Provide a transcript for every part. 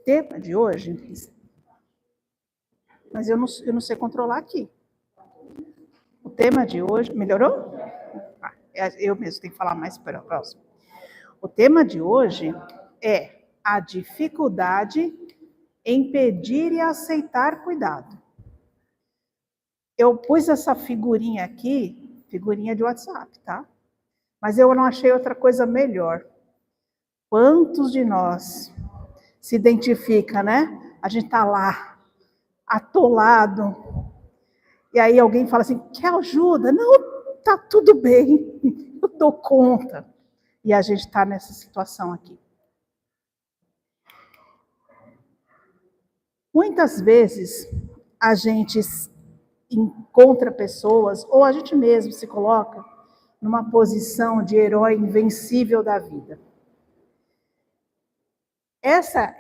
tema de hoje, mas eu não sei controlar aqui. O tema de hoje, melhorou? Eu mesmo tenho que falar mais para o próximo. O tema de hoje é a dificuldade em pedir e aceitar cuidado. Eu pus essa figurinha aqui, figurinha de WhatsApp, tá? Mas eu não achei outra coisa melhor. Quantos de nós se identifica, né? A gente tá lá, atolado, e aí alguém fala assim, quer ajuda? Não, tá tudo bem, eu dou conta. E a gente está nessa situação aqui. Muitas vezes a gente encontra pessoas, ou a gente mesmo se coloca numa posição de herói invencível da vida.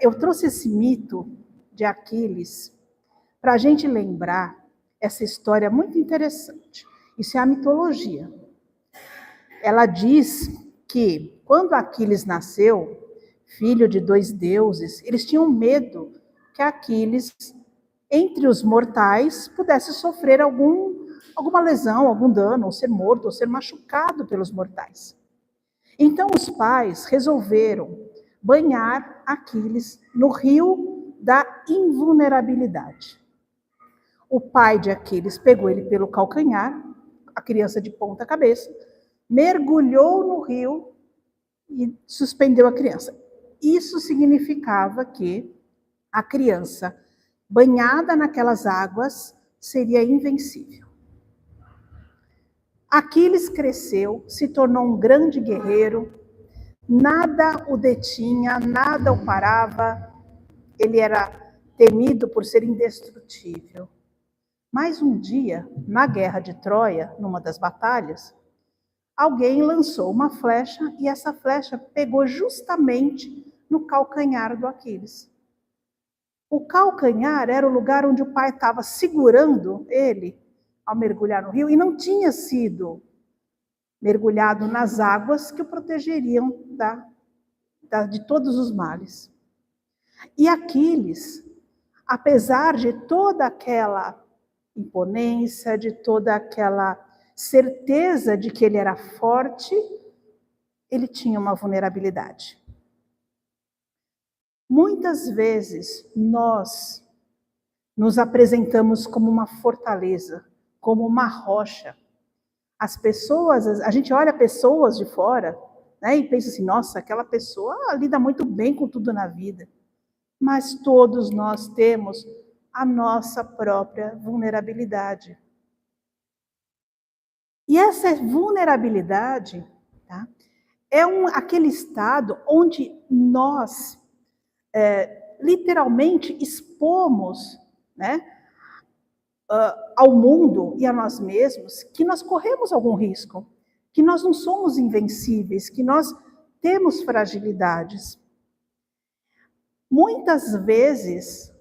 Eu trouxe esse mito de Aquiles para a gente lembrar essa história muito interessante. Isso é a mitologia. Ela diz que quando Aquiles nasceu, filho de 2 deuses, eles tinham medo que Aquiles, entre os mortais, pudesse sofrer alguma lesão, algum dano, ou ser morto, ou ser machucado pelos mortais. Então os pais resolveram banhar Aquiles no rio da invulnerabilidade. O pai de Aquiles pegou ele pelo calcanhar, a criança de ponta cabeça, mergulhou no rio e suspendeu a criança. Isso significava que a criança, banhada naquelas águas, seria invencível. Aquiles cresceu, se tornou um grande guerreiro, nada o detinha, nada o parava, ele era temido por ser indestrutível. Mas um dia, na guerra de Troia, numa das batalhas, alguém lançou uma flecha e essa flecha pegou justamente no calcanhar do Aquiles. O calcanhar era o lugar onde o pai estava segurando ele ao mergulhar no rio e não tinha sido mergulhado nas águas que o protegeriam de todos os males. E Aquiles, apesar de toda aquela imponência, de toda aquela certeza de que ele era forte, ele tinha uma vulnerabilidade. Muitas vezes nós nos apresentamos como uma fortaleza, como uma rocha. A gente olha pessoas de fora, né, e pensa assim, nossa, aquela pessoa lida muito bem com tudo na vida. Mas todos nós temos a nossa própria vulnerabilidade. E essa vulnerabilidade, tá, é aquele estado onde nós literalmente expomos, né, ao mundo e a nós mesmos que nós corremos algum risco, que nós não somos invencíveis, que nós temos fragilidades. Muitas vezes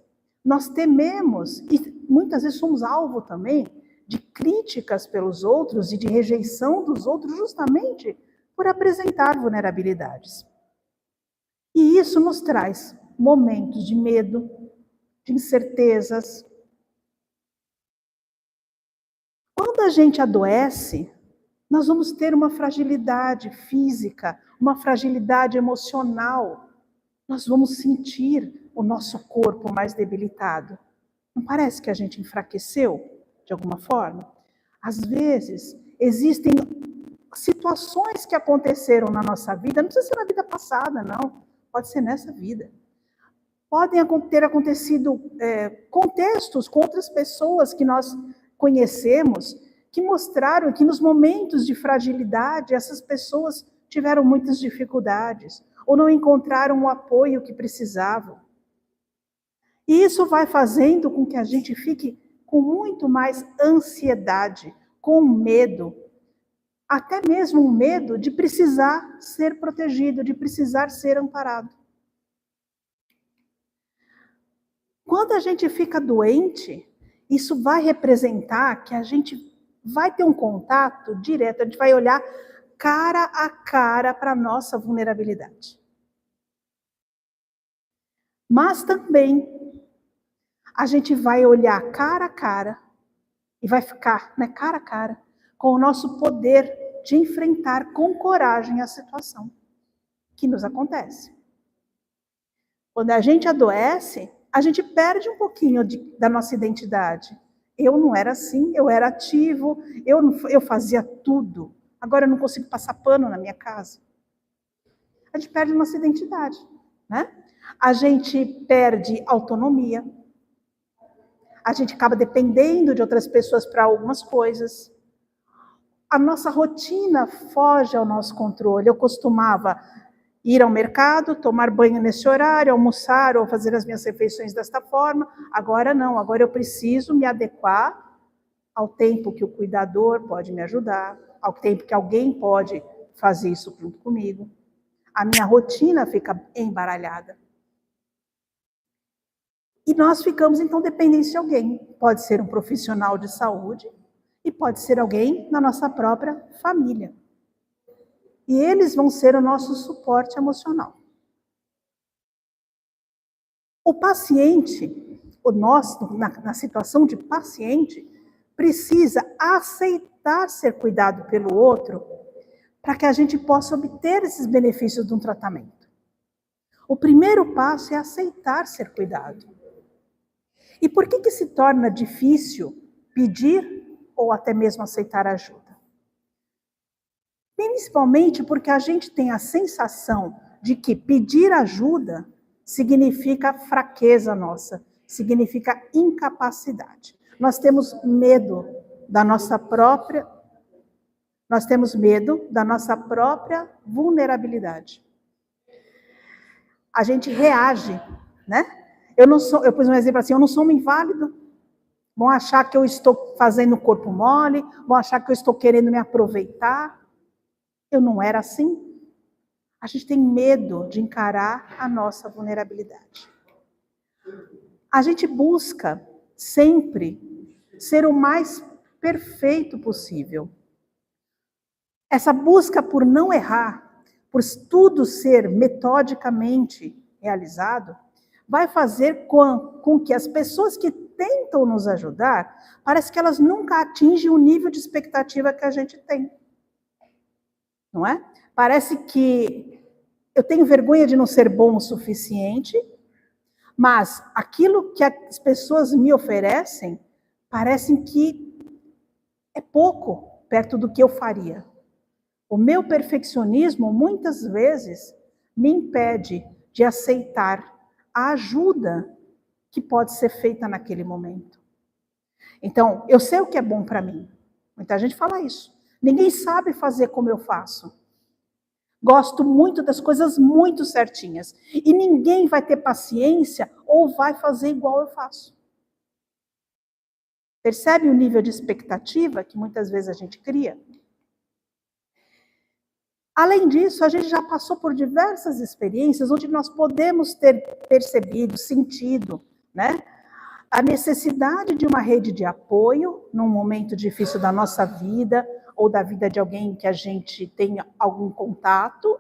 nós tememos, e muitas vezes somos alvo também, de críticas pelos outros e de rejeição dos outros justamente por apresentar vulnerabilidades. E isso nos traz momentos de medo, de incertezas. Quando a gente adoece, nós vamos ter uma fragilidade física, uma fragilidade emocional. Nós vamos sentir o nosso corpo mais debilitado. Não parece que a gente enfraqueceu de alguma forma? Às vezes, existem situações que aconteceram na nossa vida, não precisa ser na vida passada, não. Pode ser nessa vida. Podem ter acontecido contextos com outras pessoas que nós conhecemos, que mostraram que nos momentos de fragilidade, essas pessoas tiveram muitas dificuldades, ou não encontraram o apoio que precisavam. E isso vai fazendo com que a gente fique com muito mais ansiedade, com medo, até mesmo um medo de precisar ser protegido, de precisar ser amparado. Quando a gente fica doente, isso vai representar que a gente vai ter um contato direto, a gente vai olhar cara a cara para a nossa vulnerabilidade. Mas também a gente vai olhar cara a cara e vai ficar, né, cara a cara com o nosso poder de enfrentar com coragem a situação que nos acontece. Quando a gente adoece, a gente perde um pouquinho da nossa identidade. Eu não era assim, eu era ativo, eu fazia tudo. Agora eu não consigo passar pano na minha casa. A gente perde nossa identidade, né? A gente perde autonomia. A gente acaba dependendo de outras pessoas para algumas coisas. A nossa rotina foge ao nosso controle. Eu costumava ir ao mercado, tomar banho nesse horário, almoçar ou fazer as minhas refeições desta forma. Agora não, agora eu preciso me adequar ao tempo que o cuidador pode me ajudar, ao tempo que alguém pode fazer isso junto comigo. A minha rotina fica embaralhada. E nós ficamos, então, dependentes de alguém. Pode ser um profissional de saúde e pode ser alguém na nossa própria família. E eles vão ser o nosso suporte emocional. O paciente, o nosso, na situação de paciente, precisa aceitar ser cuidado pelo outro para que a gente possa obter esses benefícios de um tratamento. O primeiro passo é aceitar ser cuidado. E por que se torna difícil pedir ou até mesmo aceitar ajuda? Principalmente porque a gente tem a sensação de que pedir ajuda significa fraqueza nossa, significa incapacidade. Nós temos medo da nossa própria vulnerabilidade. A gente reage, né? Eu pus um exemplo assim, eu não sou um inválido. Vão achar que eu estou fazendo o corpo mole, vão achar que eu estou querendo me aproveitar. Eu não era assim. A gente tem medo de encarar a nossa vulnerabilidade. A gente busca sempre ser o mais perfeito possível. Essa busca por não errar, por tudo ser metodicamente realizado, vai fazer com que as pessoas que tentam nos ajudar, parece que elas nunca atingem o nível de expectativa que a gente tem. Não é? Parece que eu tenho vergonha de não ser bom o suficiente, mas aquilo que as pessoas me oferecem, parece que é pouco perto do que eu faria. O meu perfeccionismo, muitas vezes, me impede de aceitar a ajuda que pode ser feita naquele momento. Então, eu sei o que é bom para mim. Muita gente fala isso. Ninguém sabe fazer como eu faço. Gosto muito das coisas muito certinhas. E ninguém vai ter paciência ou vai fazer igual eu faço. Percebe o nível de expectativa que muitas vezes a gente cria? Além disso, a gente já passou por diversas experiências onde nós podemos ter percebido, sentido, né, a necessidade de uma rede de apoio num momento difícil da nossa vida ou da vida de alguém que a gente tem algum contato.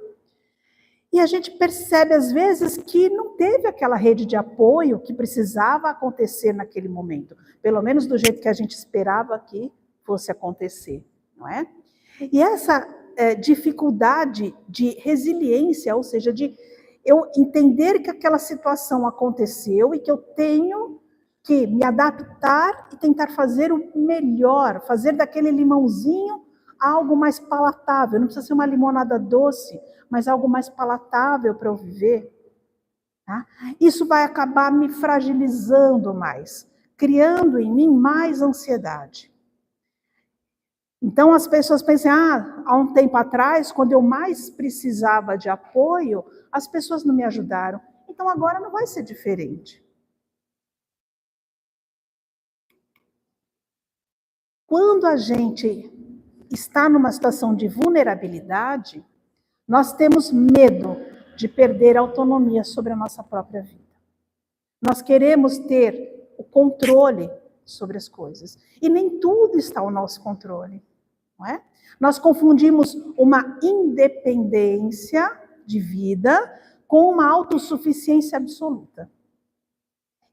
E a gente percebe, às vezes, que não teve aquela rede de apoio que precisava acontecer naquele momento. Pelo menos do jeito que a gente esperava que fosse acontecer, não é? E essa dificuldade de resiliência, ou seja, de eu entender que aquela situação aconteceu e que eu tenho que me adaptar e tentar fazer o melhor, fazer daquele limãozinho algo mais palatável. Não precisa ser uma limonada doce, mas algo mais palatável para eu viver. Tá? Isso vai acabar me fragilizando mais, criando em mim mais ansiedade. Então as pessoas pensam, há um tempo atrás, quando eu mais precisava de apoio, as pessoas não me ajudaram. Então agora não vai ser diferente. Quando a gente está numa situação de vulnerabilidade, nós temos medo de perder a autonomia sobre a nossa própria vida. Nós queremos ter o controle sobre as coisas. E nem tudo está ao nosso controle, não é? Nós confundimos uma independência de vida com uma autossuficiência absoluta.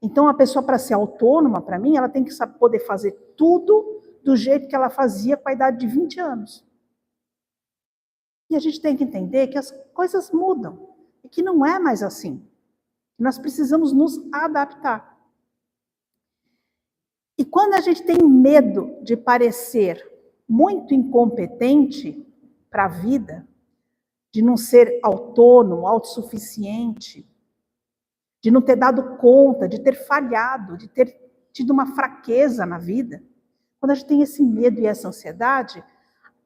Então, a pessoa, para ser autônoma, para mim, ela tem que poder fazer tudo do jeito que ela fazia com a idade de 20 anos. E a gente tem que entender que as coisas mudam, e que não é mais assim. Nós precisamos nos adaptar. E quando a gente tem medo de parecer muito incompetente para a vida, de não ser autônomo, autossuficiente, de não ter dado conta, de ter falhado, de ter tido uma fraqueza na vida, quando a gente tem esse medo e essa ansiedade,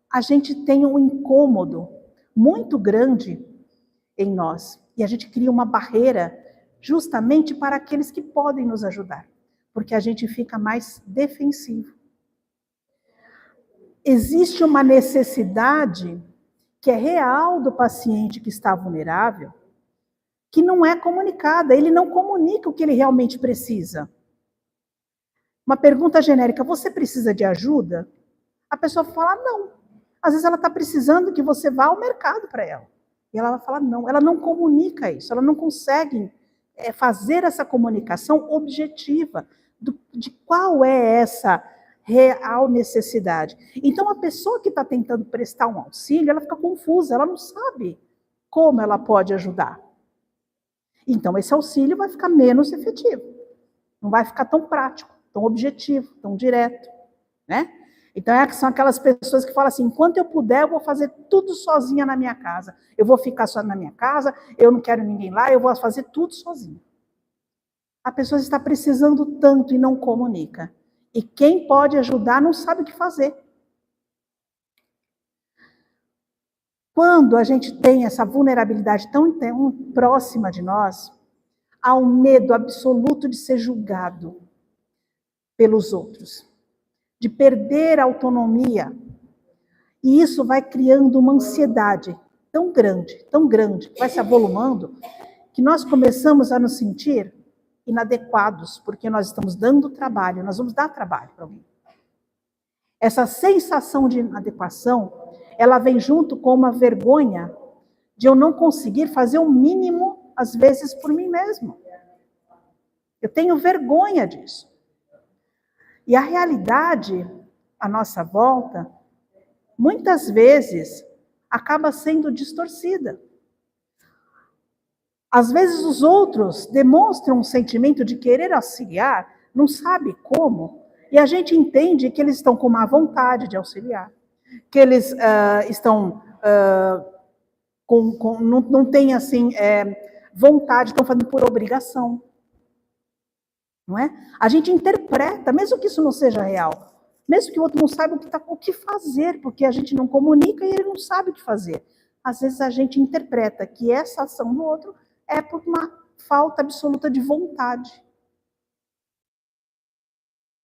a gente tem um incômodo muito grande em nós. E a gente cria uma barreira justamente para aqueles que podem nos ajudar, porque a gente fica mais defensivo. Existe uma necessidade que é real do paciente que está vulnerável, que não é comunicada, ele não comunica o que ele realmente precisa. Uma pergunta genérica, você precisa de ajuda? A pessoa fala, não. Às vezes ela está precisando que você vá ao mercado para ela. E ela vai falar, não. Ela não comunica isso, ela não consegue fazer essa comunicação objetiva de qual é essa real necessidade. Então, a pessoa que está tentando prestar um auxílio, ela fica confusa, ela não sabe como ela pode ajudar. Então, esse auxílio vai ficar menos efetivo, não vai ficar tão prático, tão objetivo, tão direto, né? Então, são aquelas pessoas que falam assim, enquanto eu puder, eu vou fazer tudo sozinha na minha casa. Eu vou ficar só na minha casa, eu não quero ninguém lá, eu vou fazer tudo sozinha. A pessoa está precisando tanto e não comunica. E quem pode ajudar não sabe o que fazer. Quando a gente tem essa vulnerabilidade tão próxima de nós, há um medo absoluto de ser julgado pelos outros, de perder a autonomia. E isso vai criando uma ansiedade tão grande, que vai se avolumando, que nós começamos a nos sentir inadequados, porque nós estamos dando trabalho, nós vamos dar trabalho para alguém. Essa sensação de inadequação, ela vem junto com uma vergonha de eu não conseguir fazer o mínimo, às vezes, por mim mesmo. Eu tenho vergonha disso. E a realidade, à nossa volta, muitas vezes, acaba sendo distorcida. Às vezes os outros demonstram um sentimento de querer auxiliar, não sabe como, e a gente entende que eles estão com má vontade de auxiliar, que eles não têm assim, vontade, estão fazendo por obrigação. Não é? A gente interpreta, mesmo que isso não seja real, mesmo que o outro não saiba o que fazer, porque a gente não comunica e ele não sabe o que fazer. Às vezes a gente interpreta que essa ação do outro é por uma falta absoluta de vontade.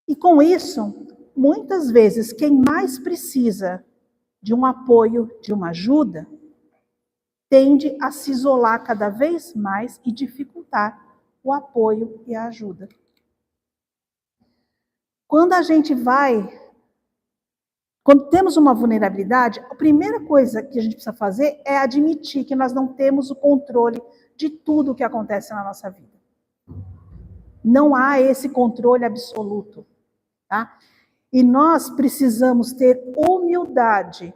E com isso, muitas vezes, quem mais precisa de um apoio, de uma ajuda, tende a se isolar cada vez mais e dificultar o apoio e a ajuda. Quando temos uma vulnerabilidade, a primeira coisa que a gente precisa fazer é admitir que nós não temos o controle de tudo o que acontece na nossa vida. Não há esse controle absoluto, tá? E nós precisamos ter humildade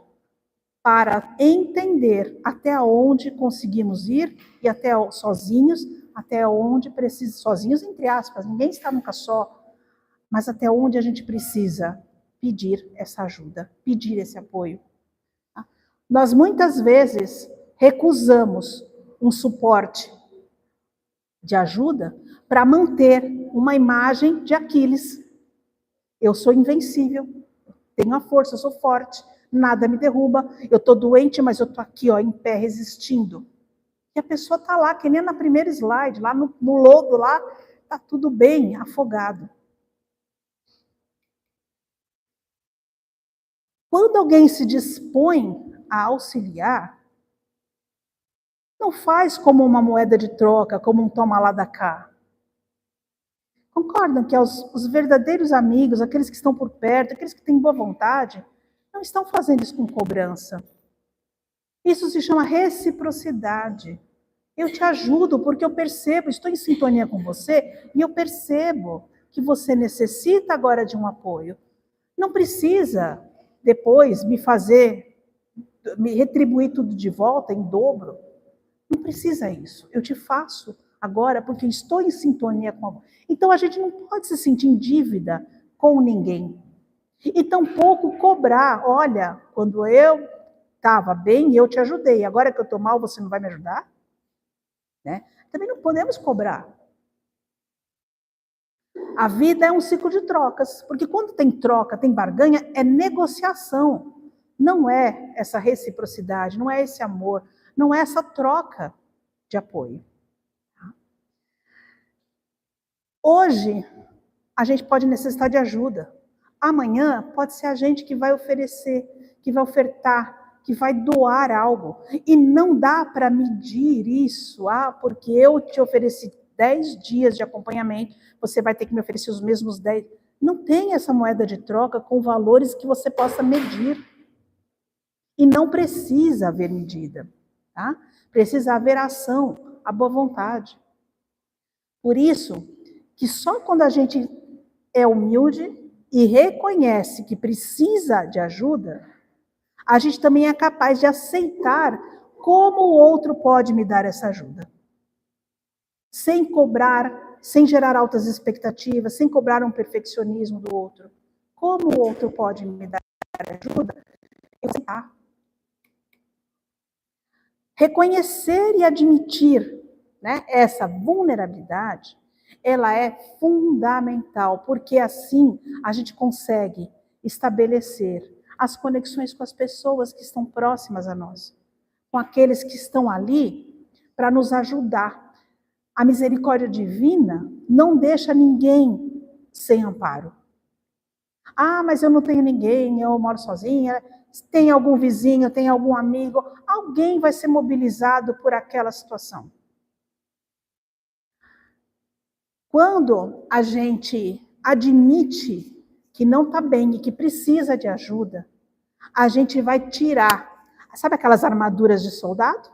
para entender até onde conseguimos ir e até sozinhos, até onde precisa, sozinhos entre aspas, ninguém está nunca só, mas até onde a gente precisa pedir essa ajuda, pedir esse apoio. Tá? Nós muitas vezes recusamos um suporte de ajuda para manter uma imagem de Aquiles. Eu sou invencível, tenho a força, eu sou forte, nada me derruba, eu estou doente, mas eu estou aqui, ó, em pé, resistindo. E a pessoa está lá, que nem na primeira slide, lá no lodo, lá, está tudo bem, afogado. Quando alguém se dispõe a auxiliar, não faz como uma moeda de troca, como um toma lá da cá. Concordam que os verdadeiros amigos, aqueles que estão por perto, aqueles que têm boa vontade, não estão fazendo isso com cobrança. Isso se chama reciprocidade. Eu te ajudo porque eu percebo, estou em sintonia com você e eu percebo que você necessita agora de um apoio. Não precisa depois me retribuir tudo de volta em dobro. Não precisa isso. Eu te faço agora porque estou em sintonia com você. Então a gente não pode se sentir em dívida com ninguém. E tampouco cobrar. Olha, quando eu estava bem, eu te ajudei. Agora que eu estou mal, você não vai me ajudar? Né? Também não podemos cobrar. A vida é um ciclo de trocas, porque quando tem troca, tem barganha, é negociação. Não é essa reciprocidade, não é esse amor, não é essa troca de apoio. Hoje, a gente pode necessitar de ajuda. Amanhã, pode ser a gente que vai oferecer, que vai ofertar, que vai doar algo. E não dá para medir isso, porque eu te ofereci 10 dias de acompanhamento, você vai ter que me oferecer os mesmos 10. Não tem essa moeda de troca com valores que você possa medir. E não precisa haver medida, tá? Precisa haver ação, a boa vontade. Por isso, que só quando a gente é humilde e reconhece que precisa de ajuda, a gente também é capaz de aceitar como o outro pode me dar essa ajuda. Sem cobrar, sem gerar altas expectativas, sem cobrar um perfeccionismo do outro. Como o outro pode me dar ajuda? Eu aceitar. Reconhecer e admitir, né, essa vulnerabilidade, ela é fundamental, porque assim a gente consegue estabelecer as conexões com as pessoas que estão próximas a nós, com aqueles que estão ali para nos ajudar. A misericórdia divina não deixa ninguém sem amparo. Mas eu não tenho ninguém, eu moro sozinha. Tem algum vizinho, tem algum amigo, alguém vai ser mobilizado por aquela situação. Quando a gente admite que não está bem e que precisa de ajuda, a gente vai tirar, sabe aquelas armaduras de soldado?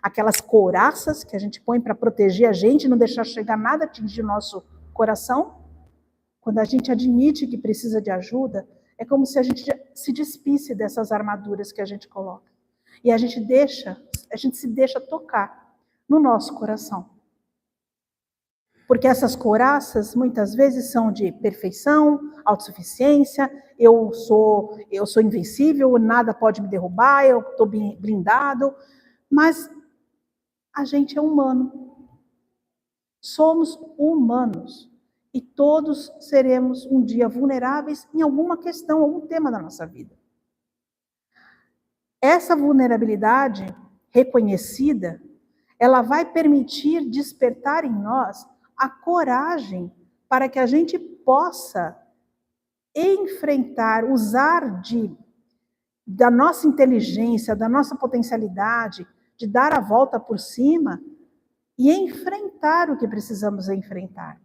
Aquelas couraças que a gente põe para proteger a gente, não deixar chegar nada atingir o nosso coração? Quando a gente admite que precisa de ajuda, é como se a gente se despisse dessas armaduras que a gente coloca. E a gente se deixa tocar no nosso coração. Porque essas couraças, muitas vezes, são de perfeição, autossuficiência, eu sou invencível, nada pode me derrubar, eu estou blindado. Mas a gente é humano. Somos humanos. E todos seremos um dia vulneráveis em alguma questão, algum tema da nossa vida. Essa vulnerabilidade reconhecida, ela vai permitir despertar em nós a coragem para que a gente possa enfrentar, usar da nossa inteligência, da nossa potencialidade, de dar a volta por cima e enfrentar o que precisamos enfrentar.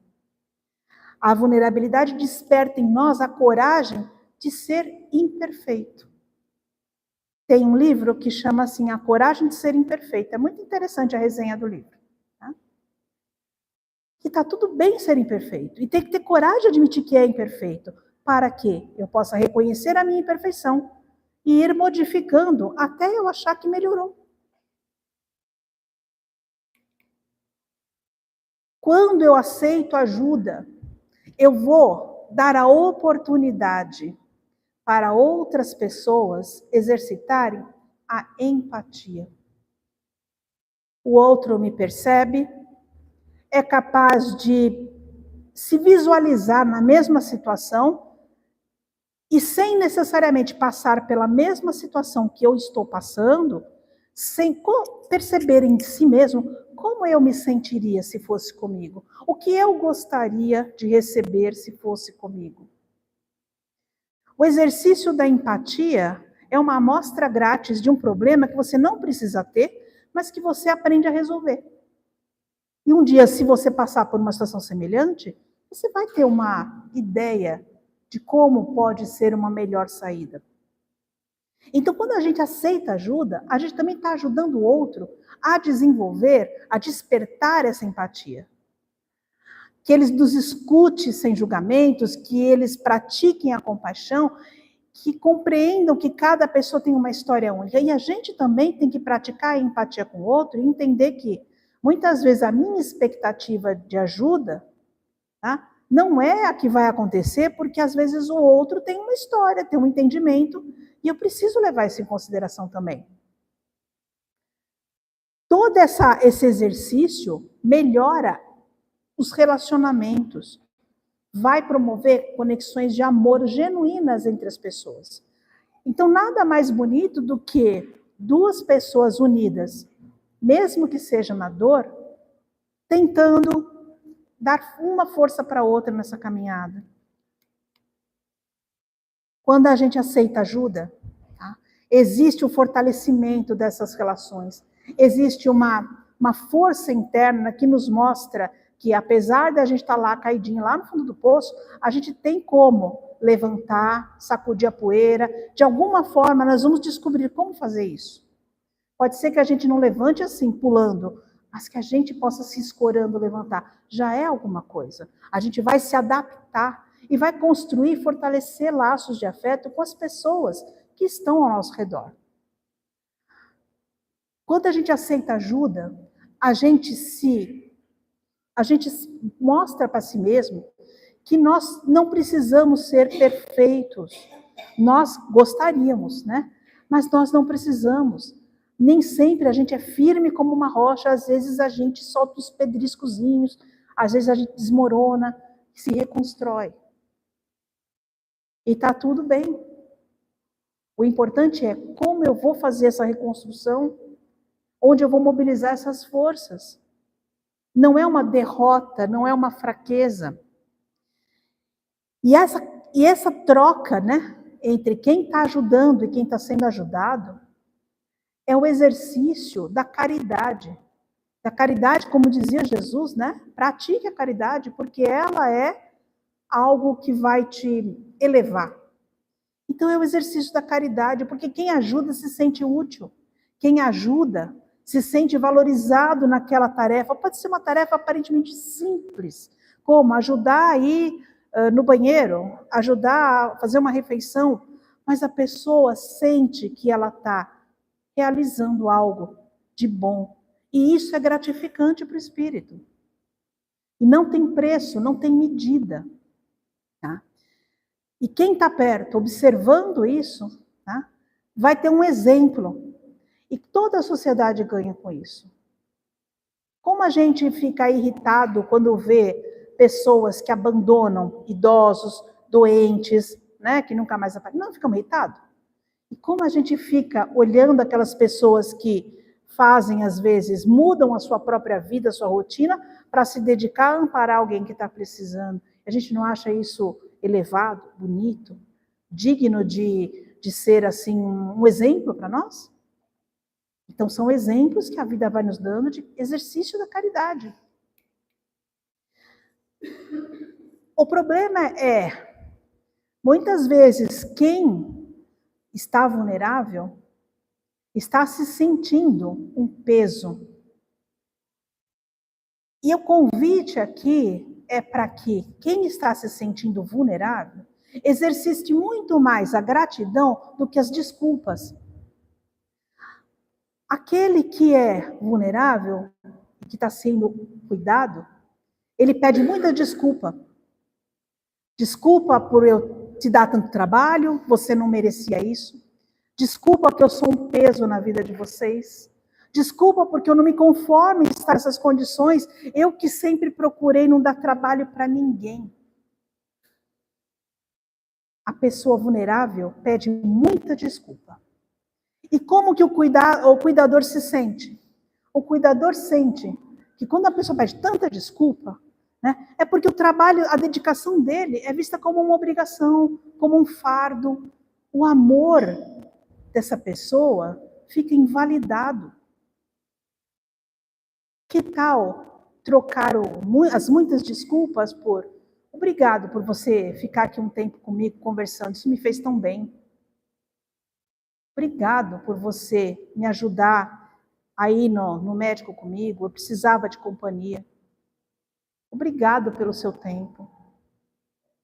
A vulnerabilidade desperta em nós a coragem de ser imperfeito. Tem um livro que chama assim, A Coragem de Ser Imperfeito. É muito interessante a resenha do livro. Tá? Que está tudo bem ser imperfeito. E tem que ter coragem de admitir que é imperfeito. Para que eu possa reconhecer a minha imperfeição e ir modificando até eu achar que melhorou. Quando eu aceito ajuda, eu vou dar a oportunidade para outras pessoas exercitarem a empatia. O outro me percebe, é capaz de se visualizar na mesma situação e sem necessariamente passar pela mesma situação que eu estou passando, sem perceber em si mesmo como eu me sentiria se fosse comigo, o que eu gostaria de receber se fosse comigo. O exercício da empatia é uma amostra grátis de um problema que você não precisa ter, mas que você aprende a resolver. E um dia, se você passar por uma situação semelhante, você vai ter uma ideia de como pode ser uma melhor saída. Então, quando a gente aceita ajuda, a gente também está ajudando o outro a desenvolver, a despertar essa empatia. Que eles nos escutem sem julgamentos, que eles pratiquem a compaixão, que compreendam que cada pessoa tem uma história única. E a gente também tem que praticar a empatia com o outro e entender que, muitas vezes, a minha expectativa de ajuda, tá, não é a que vai acontecer, porque às vezes o outro tem uma história, tem um entendimento, e eu preciso levar isso em consideração também. Todo esse exercício melhora os relacionamentos, vai promover conexões de amor genuínas entre as pessoas. Então, nada mais bonito do que duas pessoas unidas, mesmo que seja na dor, tentando dar uma força para a outra nessa caminhada. Quando a gente aceita ajuda, tá, existe o fortalecimento dessas relações, existe uma força interna que nos mostra que, apesar de a gente estar lá caidinho, lá no fundo do poço, a gente tem como levantar, sacudir a poeira. De alguma forma, nós vamos descobrir como fazer isso. Pode ser que a gente não levante assim, pulando, mas que a gente possa se escorando levantar. Já é alguma coisa. A gente vai se adaptar e vai construir, fortalecer laços de afeto com as pessoas que estão ao nosso redor. Quando a gente aceita ajuda, a gente mostra para si mesmo que nós não precisamos ser perfeitos. Nós gostaríamos, né? Mas nós não precisamos. Nem sempre a gente é firme como uma rocha, às vezes a gente solta os pedriscozinhos, às vezes a gente desmorona, se reconstrói. E está tudo bem. O importante é como eu vou fazer essa reconstrução, onde eu vou mobilizar essas forças. Não é uma derrota, não é uma fraqueza. E essa troca, né, entre quem está ajudando e quem está sendo ajudado, é o exercício da caridade. Da caridade, como dizia Jesus, né? Pratique a caridade, porque ela é algo que vai te elevar. Então é o exercício da caridade, porque quem ajuda se sente útil. Quem ajuda se sente valorizado naquela tarefa. Pode ser uma tarefa aparentemente simples, como ajudar a ir no banheiro, ajudar a fazer uma refeição, mas a pessoa sente que ela está realizando algo de bom. E isso é gratificante para o espírito. E não tem preço, não tem medida. Tá? E quem está perto, observando isso, tá, vai ter um exemplo. E toda a sociedade ganha com isso. Como a gente fica irritado quando vê pessoas que abandonam idosos, doentes, né, que nunca mais aparecem. Não, ficam irritados. E como a gente fica olhando aquelas pessoas que fazem, às vezes, mudam a sua própria vida, a sua rotina, para se dedicar a amparar alguém que está precisando. A gente não acha isso elevado, bonito, digno de ser, assim, um exemplo para nós? Então, são exemplos que a vida vai nos dando de exercício da caridade. O problema é, muitas vezes, quem está vulnerável está se sentindo um peso. E o convite aqui é para que quem está se sentindo vulnerável exercite muito mais a gratidão do que as desculpas. Aquele que é vulnerável, que está sendo cuidado, ele pede muita desculpa. Desculpa por eu te dar tanto trabalho, você não merecia isso. Desculpa que eu sou um peso na vida de vocês. Desculpa porque eu não me conformo em estar nessas condições. Eu que sempre procurei não dar trabalho para ninguém. A pessoa vulnerável pede muita desculpa. E como que o cuidador se sente? O cuidador sente que quando a pessoa pede tanta desculpa, né, é porque o trabalho, a dedicação dele é vista como uma obrigação, como um fardo. O amor dessa pessoa fica invalidado. Que tal trocar as muitas desculpas por obrigado por você ficar aqui um tempo comigo conversando, isso me fez tão bem. Obrigado por você me ajudar a ir no médico comigo, eu precisava de companhia. Obrigado pelo seu tempo.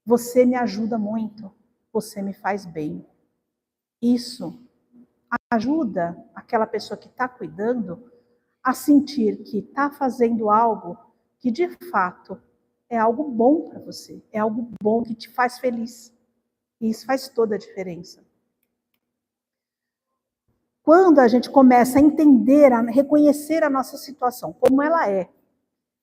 Você me ajuda muito, você me faz bem. Isso ajuda aquela pessoa que está cuidando a sentir que está fazendo algo que de fato é algo bom para você, é algo bom que te faz feliz. E isso faz toda a diferença. Quando a gente começa a entender, a reconhecer a nossa situação, como ela é.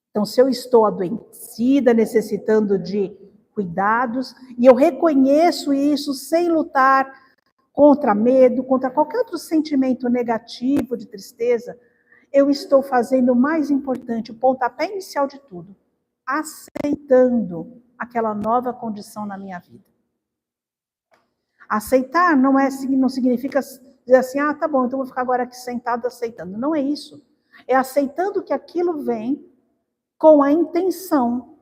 Então, se eu estou adoecida, necessitando de cuidados, e eu reconheço isso sem lutar contra medo, contra qualquer outro sentimento negativo, de tristeza, eu estou fazendo o mais importante, o pontapé inicial de tudo, aceitando aquela nova condição na minha vida. Aceitar não significa dizer assim, tá bom, então vou ficar agora aqui sentado aceitando. Não é isso. É aceitando que aquilo vem com a intenção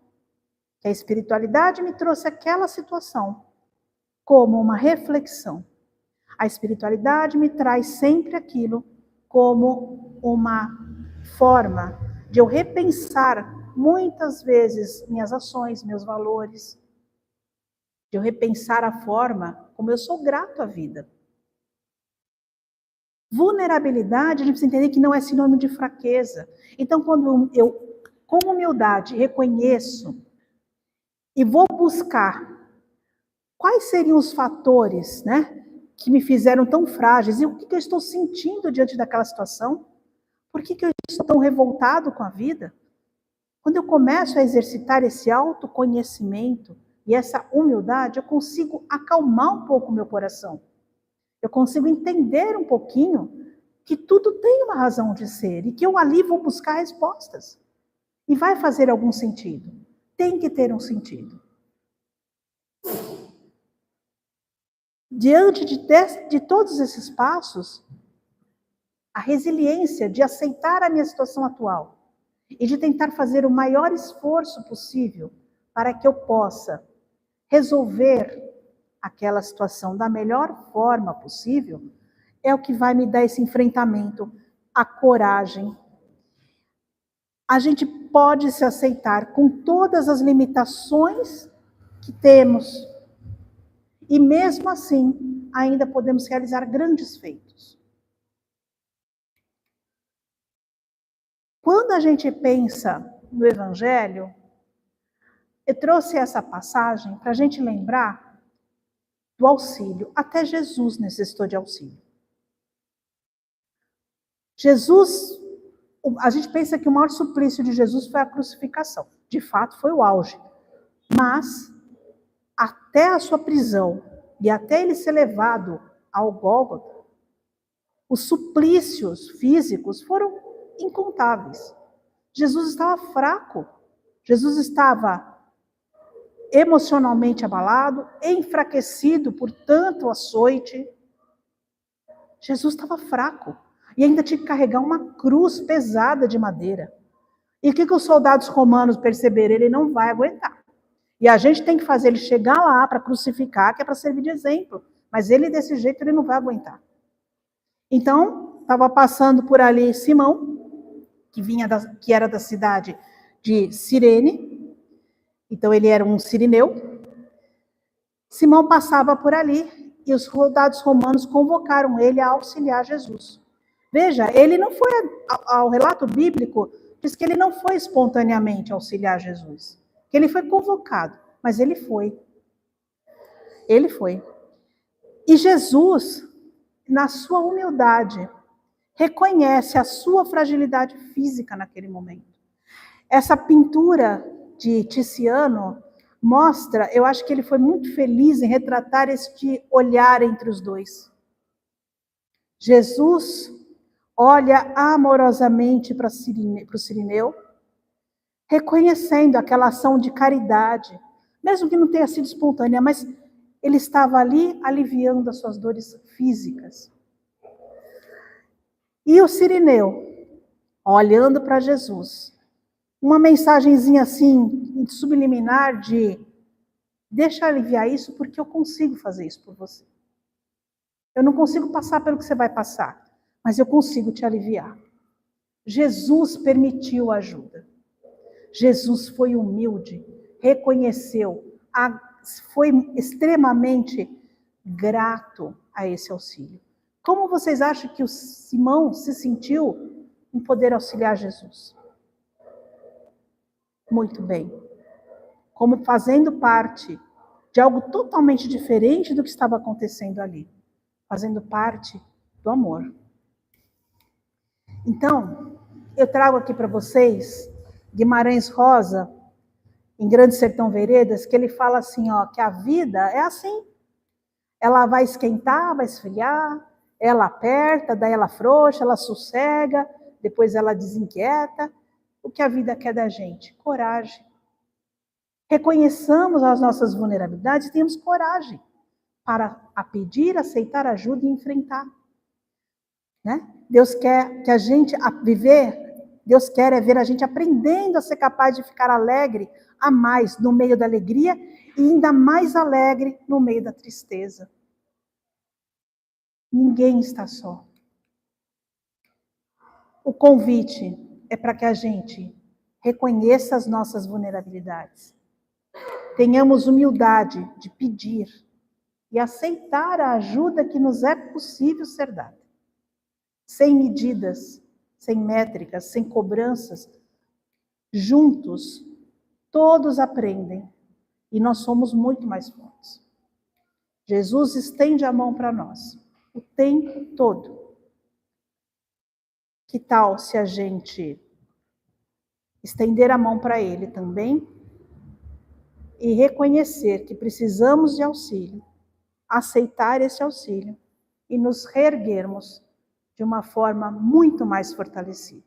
que a espiritualidade me trouxe aquela situação como uma reflexão. A espiritualidade me traz sempre aquilo como uma forma de eu repensar muitas vezes minhas ações, meus valores, de eu repensar a forma como eu sou grato à vida. Vulnerabilidade, a gente precisa entender que não é sinônimo de fraqueza. Então, quando eu, com humildade, reconheço e vou buscar quais seriam os fatores, que me fizeram tão frágeis, e o que eu estou sentindo diante daquela situação, por que eu estou tão revoltado com a vida? Quando eu começo a exercitar esse autoconhecimento e essa humildade, eu consigo acalmar um pouco o meu coração. Eu consigo entender um pouquinho que tudo tem uma razão de ser e que eu ali vou buscar respostas. E vai fazer algum sentido. Tem que ter um sentido. Diante de todos esses passos, a resiliência de aceitar a minha situação atual e de tentar fazer o maior esforço possível para que eu possa resolver aquela situação da melhor forma possível, é o que vai me dar esse enfrentamento, a coragem. A gente pode se aceitar com todas as limitações que temos. E mesmo assim, ainda podemos realizar grandes feitos. Quando a gente pensa no Evangelho, eu trouxe essa passagem para a gente lembrar do auxílio. Até Jesus necessitou de auxílio. Jesus, a gente pensa que o maior suplício de Jesus foi a crucificação. De fato, foi o auge. Mas, até a sua prisão e até ele ser levado ao Gólgota, os suplícios físicos foram incontáveis. Jesus estava fraco. Jesus estava emocionalmente abalado, enfraquecido por tanto açoite. Jesus estava fraco. E ainda tinha que carregar uma cruz pesada de madeira. E o que os soldados romanos perceberam? Ele não vai aguentar. E a gente tem que fazer ele chegar lá para crucificar, que é para servir de exemplo. Mas ele, desse jeito, ele não vai aguentar. Então, estava passando por ali Simão, que era da cidade de Cirene. Então, ele era um sirineu. Simão passava por ali e os soldados romanos convocaram ele a auxiliar Jesus. Veja, ele não foi, ao relato bíblico, diz que ele não foi espontaneamente auxiliar Jesus. Que ele foi convocado, mas ele foi. Ele foi. E Jesus, na sua humildade, reconhece a sua fragilidade física naquele momento. Essa pintura de Tiziano mostra, eu acho que ele foi muito feliz em retratar este olhar entre os dois. Jesus olha amorosamente para o sirineu, reconhecendo aquela ação de caridade, mesmo que não tenha sido espontânea, mas ele estava ali aliviando as suas dores físicas. E o sirineu, olhando para Jesus, uma mensagenzinha assim, subliminar de: deixa eu aliviar isso porque eu consigo fazer isso por você. Eu não consigo passar pelo que você vai passar, mas eu consigo te aliviar. Jesus permitiu ajuda. Jesus foi humilde, reconheceu, foi extremamente grato a esse auxílio. Como vocês acham que o Simão se sentiu em poder auxiliar Jesus? Muito bem. Como fazendo parte de algo totalmente diferente do que estava acontecendo ali. Fazendo parte do amor. Então, eu trago aqui para vocês Guimarães Rosa, em Grande Sertão Veredas, que ele fala assim, ó, que a vida é assim. Ela vai esquentar, vai esfriar, ela aperta, daí ela afrouxa, ela sossega, depois ela desinquieta. O que a vida quer da gente? Coragem. Reconheçamos as nossas vulnerabilidades e tenhamos coragem para pedir, aceitar ajuda e enfrentar. Né? Deus quer que a gente Deus quer é ver a gente aprendendo a ser capaz de ficar alegre a mais no meio da alegria e ainda mais alegre no meio da tristeza. Ninguém está só. O convite é para que a gente reconheça as nossas vulnerabilidades. Tenhamos humildade de pedir e aceitar a ajuda que nos é possível ser dada. Sem medidas, sem métricas, sem cobranças, juntos, todos aprendem e nós somos muito mais fortes. Jesus estende a mão para nós o tempo todo. Que tal se a gente estender a mão para Ele também e reconhecer que precisamos de auxílio, aceitar esse auxílio e nos reerguermos de uma forma muito mais fortalecida.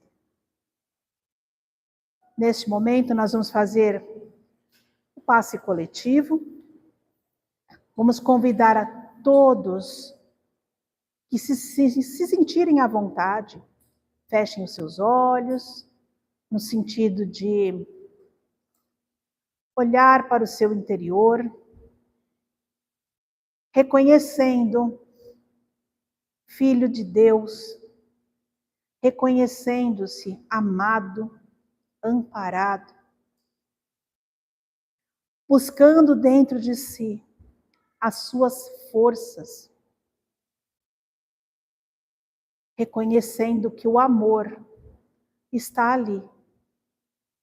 Neste momento, nós vamos fazer o passe coletivo. Vamos convidar a todos que se sentirem à vontade, fechem os seus olhos, no sentido de olhar para o seu interior, reconhecendo Filho de Deus, reconhecendo-se amado, amparado, buscando dentro de si as suas forças, reconhecendo que o amor está ali.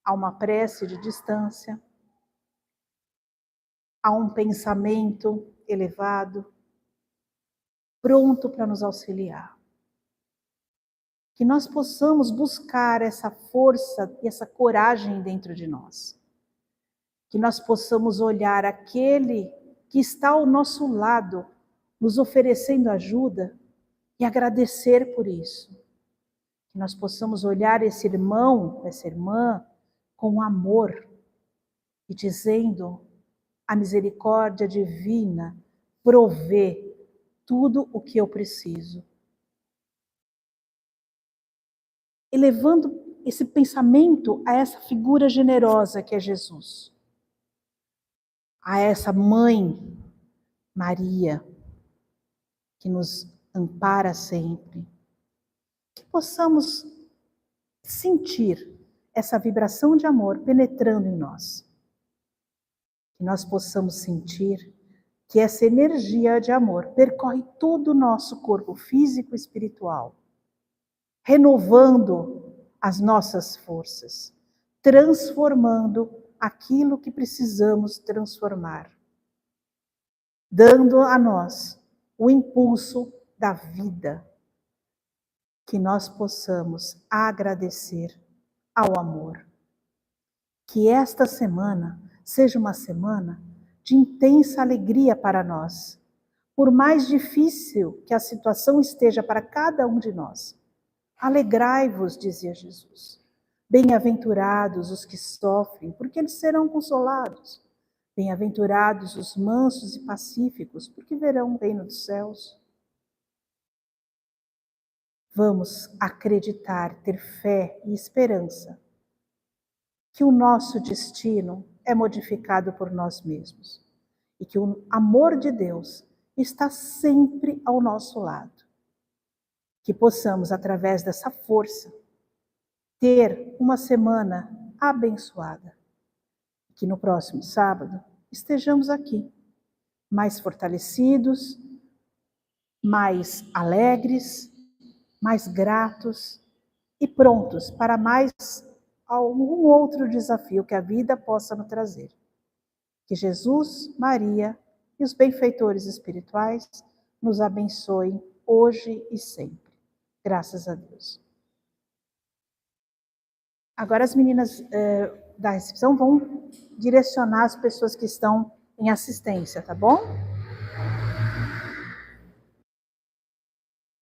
Há uma prece de distância, há um pensamento elevado, pronto para nos auxiliar. Que nós possamos buscar essa força e essa coragem dentro de nós. Que nós possamos olhar aquele que está ao nosso lado, nos oferecendo ajuda e agradecer por isso. Que nós possamos olhar esse irmão, essa irmã, com amor e dizendo: a misericórdia divina provê tudo o que eu preciso. E levando esse pensamento a essa figura generosa que é Jesus. A essa mãe, Maria, que nos ampara sempre. Que possamos sentir essa vibração de amor penetrando em nós. Que nós possamos sentir que essa energia de amor percorre todo o nosso corpo físico e espiritual, renovando as nossas forças, transformando aquilo que precisamos transformar, dando a nós o impulso da vida, que nós possamos agradecer ao amor. Que esta semana seja uma semana de intensa alegria para nós, por mais difícil que a situação esteja para cada um de nós. Alegrai-vos, dizia Jesus. Bem-aventurados os que sofrem, porque eles serão consolados. Bem-aventurados os mansos e pacíficos, porque verão o reino dos céus. Vamos acreditar, ter fé e esperança que o nosso destino é modificado por nós mesmos e que o amor de Deus está sempre ao nosso lado. Que possamos, através dessa força, ter uma semana abençoada. Que no próximo sábado estejamos aqui, mais fortalecidos, mais alegres, mais gratos e prontos para mais algum outro desafio que a vida possa nos trazer. Que Jesus, Maria e os benfeitores espirituais nos abençoem hoje e sempre. Graças a Deus. Agora as meninas da recepção vão direcionar as pessoas que estão em assistência, tá bom?